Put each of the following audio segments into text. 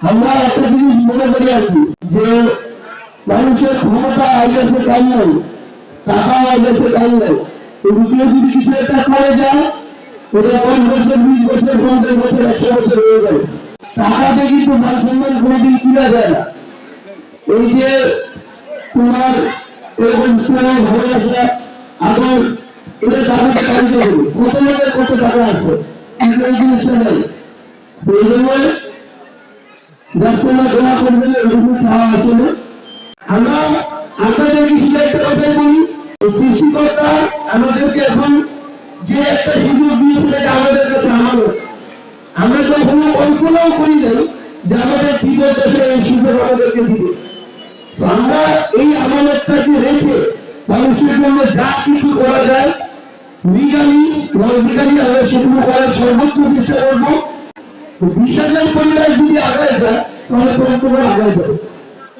আমরা একটা জিনিস মনে করি আর কি, যে মানুষের ক্ষমতা আইগেছে কাল নাই, টাকা আইগেছে কাল নাই। কেউ যদি কিছু একটা করে যায়, ওটা 10 বছর, 20 বছর, 50 বছর, 100 বছর হয়ে যাবে। টাকাতে কিন্তু মান সম্মান কোনোদিন কিনা যায় না। এই যে তোমার এরকম সময় হয়ে আসা আদর, এটা টাকাতে কাজে হবে। কত লোকের কত টাকা আছে, কিন্তু এই জিনিসটা নেই। এই জন্য দর্শনা দোয়া করবেন, এরকম চাওয়া আছে না। আমরা আপনাদের কিছু একটা কথা বলি, সৃষ্টিকর্তা আমাদেরকে এখন যে একটা সুযোগ দিয়েছে, এটা আমাদের কাছে আমানত। আমরা কখনো কল্পনাও করি নাই যে আমাদের জীবদ্দশা এই সুযোগ আমাদেরকে দিবে। আমরা এই আমানতটাকে রেখে মানুষের জন্য যা কিছু করা যায়, লিগালি লজিক্যালি আমরা সেগুলো করার সর্বোচ্চ চেষ্টা করবো। বিসর্জন পরিবার যদি আগায় যায়, তাহলে তোমার আগায় যাবে।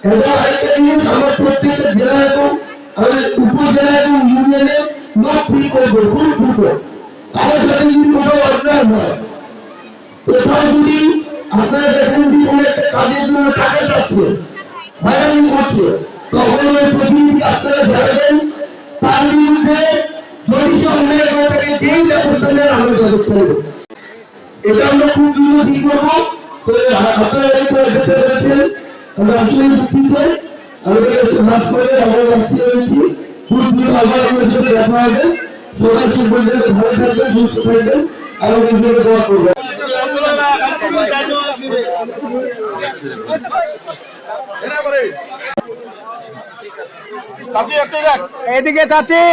এবং আরেকটা জিনিস, আমার প্রত্যেকটা জেলা এবং আমাদের উপজেলা এবং ইউনিয়নে লোক ফিল করবো, খুব দ্রুত আমার সাথে যদি কোথাও অন্যায় হয়, কোথাও যদি আপনারা দেখেন যে কোনো একটা কাজের জন্য টাকা চাচ্ছে, হয়রানি করছে, তখন ওই প্রতিনিধি আপনারা জানাবেন, তার বিরুদ্ধে যদি সে অন্যায় করে থাকে, যেই ব্যবস্থা নেন আমরা ব্যবস্থা নেব। এটা আমরা খুব দ্রুত ঠিক করবো। আপনারা দেখতে পেরেছেন, আমরা আসলে দুঃখিত, আমাদের হ্রাস করে আমরা রাখতে পেরেছি। খুব দ্রুত আবার আপনার সাথে দেখা হবে। সবাই সে পর্যন্ত ভালো থাকবেন, সুস্থ থাকবেন, আমাদের জন্য দোয়া করবেন। এদিকে চাচি,